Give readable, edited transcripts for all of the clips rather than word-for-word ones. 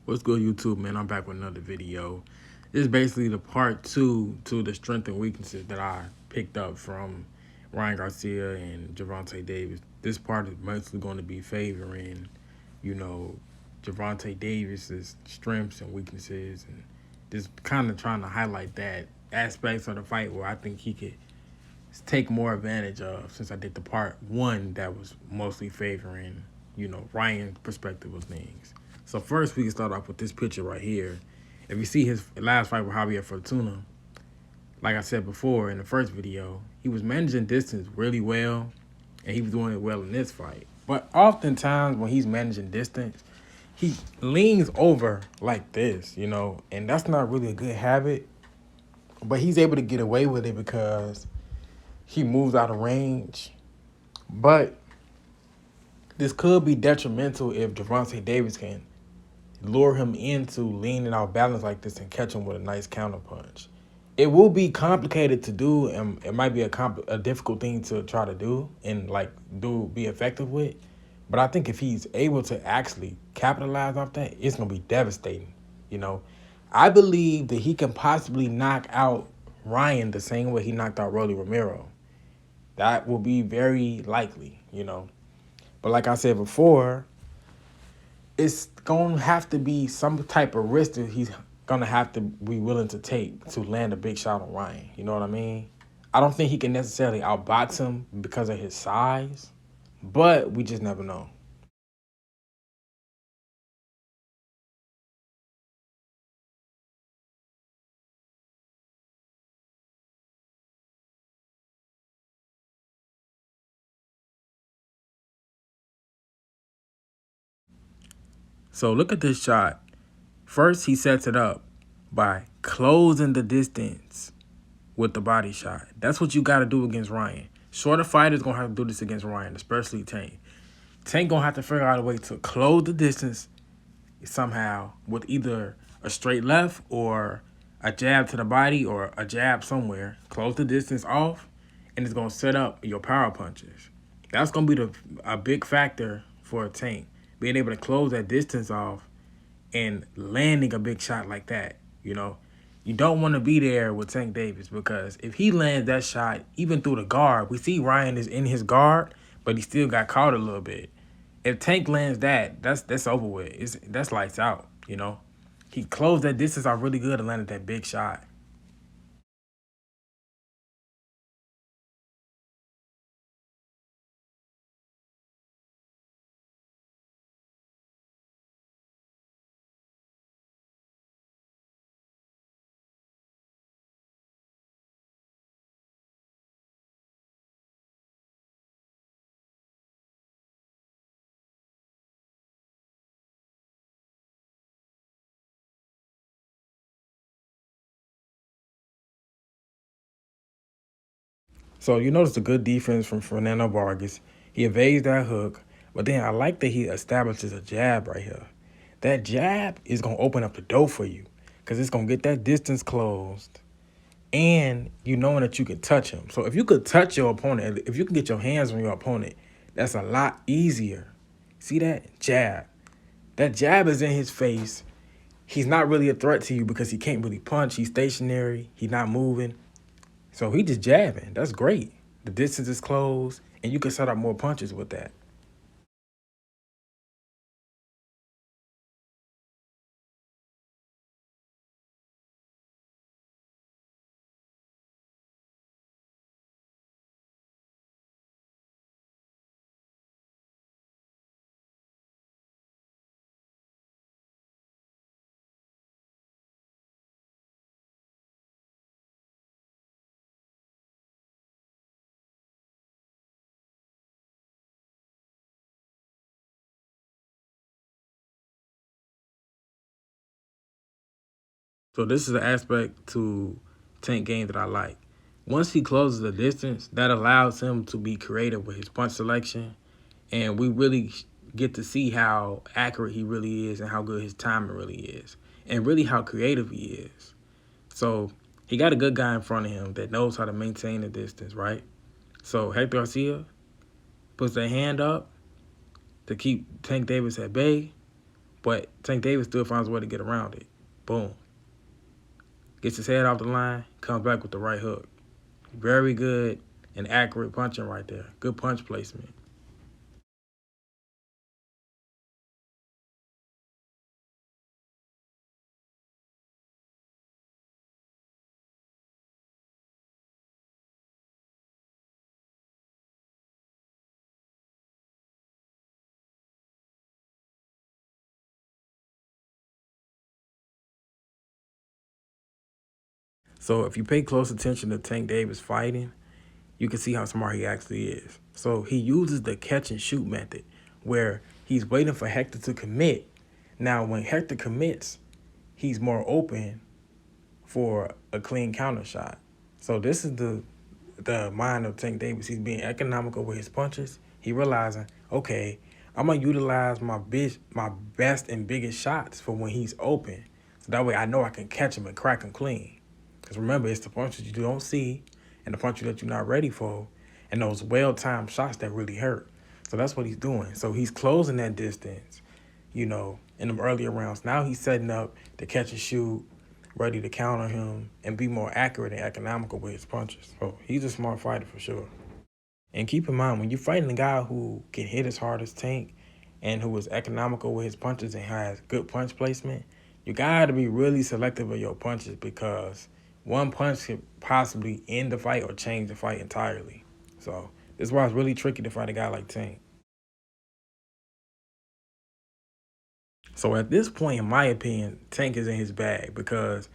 What's good, YouTube, man? I'm back with another video. This is basically the part two to the strengths and weaknesses that I picked up from Ryan Garcia and Gervonta Davis. This part is mostly going to be favoring, you know, Gervonta Davis's strengths and weaknesses, and just kind of trying to highlight that aspects of the fight where I think he could take more advantage of, since I did the part one that was mostly favoring, Ryan's perspective of things. So first we can start off with this picture right here. If you see his last fight with Javier Fortuna, like I said before in the first video, he was managing distance really well, and he was doing it well in this fight. But oftentimes when he's managing distance, he leans over like this, and that's not really a good habit. But he's able to get away with it because he moves out of range. But this could be detrimental if Gervonta Davis can lure him into leaning out balance like this and catch him with a nice counterpunch. It will be complicated to do, and it might be a difficult thing to try to do and be effective with. But I think if he's able to actually capitalize off that, it's gonna be devastating. I believe that he can possibly knock out Ryan the same way he knocked out Rolly Romero. That will be very likely. But like I said before, it's going to have to be some type of risk that he's going to have to be willing to take to land a big shot on Ryan. You know what I mean? I don't think he can necessarily outbox him because of his size, but we just never know. So look at this shot. First, he sets it up by closing the distance with the body shot. That's what you got to do against Ryan. Shorter fighters going to have to do this against Ryan, especially Tank. Tank going to have to figure out a way to close the distance somehow with either a straight left or a jab to the body or a jab somewhere. Close the distance off, and it's going to set up your power punches. That's going to be a big factor for a Tank, being able to close that distance off and landing a big shot like that. You don't want to be there with Tank Davis, because if he lands that shot, even through the guard, we see Ryan is in his guard, but he still got caught a little bit. If Tank lands that's over with. That's lights out. He closed that distance out really good and landed that big shot. So you notice the good defense from Fernando Vargas. He evades that hook, but then I like that he establishes a jab right here. That jab is going to open up the door for you, because it's going to get that distance closed, and you knowing that you can touch him. So if you could touch your opponent, if you can get your hands on your opponent, that's a lot easier. See that jab? That jab is in his face. He's not really a threat to you because he can't really punch. He's stationary. He's not moving. So he just jabbing. That's great. The distance is closed, and you can set up more punches with that. So this is an aspect to Tank game that I like. Once he closes the distance, that allows him to be creative with his punch selection, and we really get to see how accurate he really is and how good his timing really is, and really how creative he is. So he got a good guy in front of him that knows how to maintain the distance, right? So Hector Garcia puts their hand up to keep Tank Davis at bay, But Tank Davis still finds a way to get around it. Boom. Gets his head off the line, comes back with the right hook. Very good and accurate punching right there. Good punch placement. So if you pay close attention to Tank Davis fighting, you can see how smart he actually is. So he uses the catch and shoot method where he's waiting for Hector to commit. Now, when Hector commits, he's more open for a clean counter shot. So this is the mind of Tank Davis. He's being economical with his punches. He realizing, okay, I'm gonna utilize my best and biggest shots for when he's open. So that way I know I can catch him and crack him clean. Because remember, it's the punches you don't see and the punches that you're not ready for and those well-timed shots that really hurt. So that's what he's doing. So he's closing that distance, in them earlier rounds. Now he's setting up to catch and shoot, ready to counter him and be more accurate and economical with his punches. So he's a smart fighter for sure. And keep in mind, when you're fighting a guy who can hit as hard as Tank and who is economical with his punches and has good punch placement, you got to be really selective of your punches because one punch could possibly end the fight or change the fight entirely. So this is why it's really tricky to fight a guy like Tank. So at this point, in my opinion, Tank is in his bag because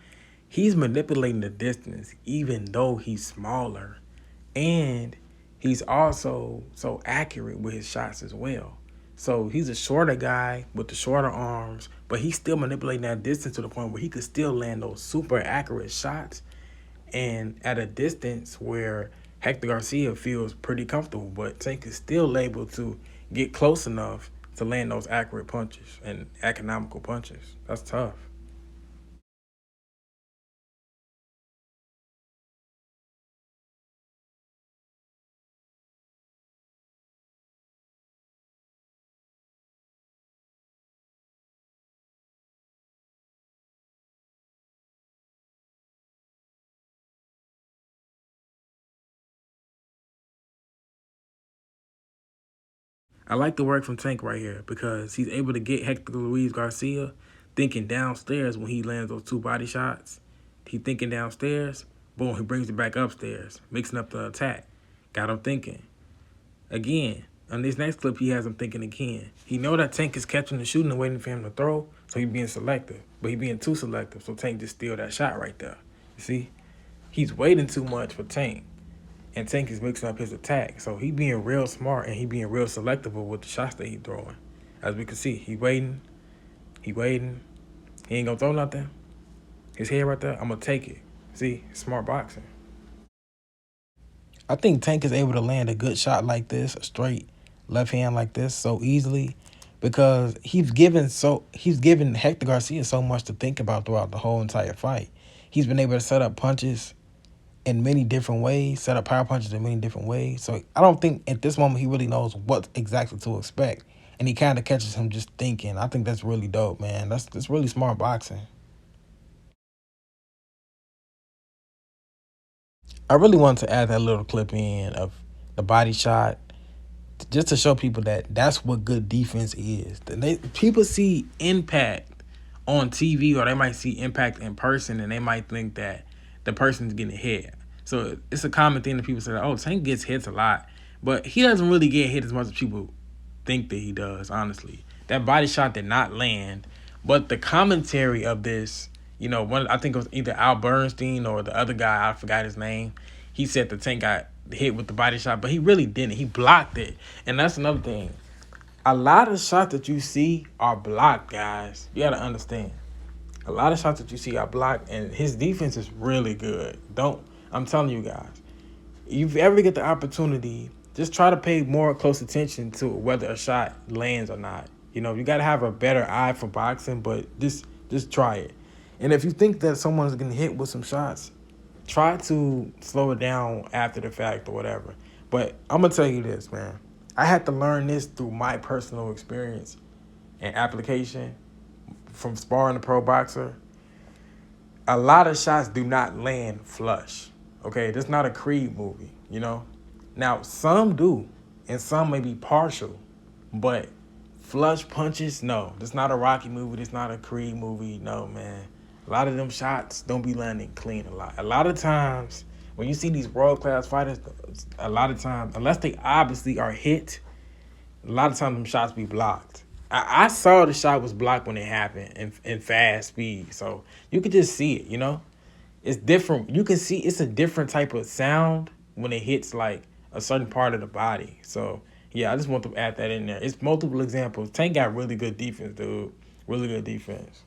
he's manipulating the distance even though he's smaller. And he's also so accurate with his shots as well. So he's a shorter guy with the shorter arms, but he's still manipulating that distance to the point where he could still land those super accurate shots and at a distance where Hector Garcia feels pretty comfortable, but Tank is still able to get close enough to land those accurate punches and economical punches. That's tough. I like the work from Tank right here because he's able to get Hector Luis Garcia thinking downstairs when he lands those two body shots. He thinking downstairs, boom, he brings it back upstairs, mixing up the attack. Got him thinking. Again, on this next clip, he has him thinking again. He know that Tank is catching and shooting and waiting for him to throw, so he being selective. But he being too selective, so Tank just steal that shot right there. You see? He's waiting too much for Tank. And Tank is mixing up his attack. So he being real smart and he being real selective with the shots that he throwing. As we can see, he waiting. He waiting. He ain't gonna throw nothing. His head right there, I'm gonna take it. See, smart boxing. I think Tank is able to land a good shot like this, a straight left hand like this so easily because he's given Hector Garcia so much to think about throughout the whole entire fight. He's been able to set up punches in many different ways, set up power punches in many different ways. So I don't think at this moment he really knows what exactly to expect. And he kind of catches him just thinking. I think that's really dope, man. That's really smart boxing. I really wanted to add that little clip in of the body shot just to show people that that's what good defense is. People see impact on TV or they might see impact in person and they might think that the person's getting hit. So it's a common thing that people say, oh, Tank gets hits a lot, but he doesn't really get hit as much as people think that he does, honestly. That body shot did not land, but the commentary of this, I think it was either Al Bernstein or the other guy, I forgot his name. He said the Tank got hit with the body shot, but he really didn't. He blocked it. And that's another thing. A lot of shots that you see are blocked, guys. You got to understand. A lot of shots that you see are blocked, and his defense is really good. I'm telling you guys, if you ever get the opportunity, just try to pay more close attention to whether a shot lands or not. You got to have a better eye for boxing, but just try it. And if you think that someone's getting hit with some shots, try to slow it down after the fact or whatever. But I'm going to tell you this, man. I had to learn this through my personal experience and application. from sparring a pro boxer, a lot of shots do not land flush. Okay, this is not a Creed movie, you know. Now some do, and some may be partial, but flush punches, no. This not a Rocky movie. This not a Creed movie. No, man. A lot of them shots don't be landing clean a lot. A lot of times when you see these world class fighters, a lot of times, unless they obviously are hit, a lot of times them shots be blocked. I saw the shot was blocked when it happened in fast speed. So you could just see it, you know? It's different. You can see it's a different type of sound when it hits like a certain part of the body. So yeah, I just want to add that in there. It's multiple examples. Tank got really good defense, dude. Really good defense.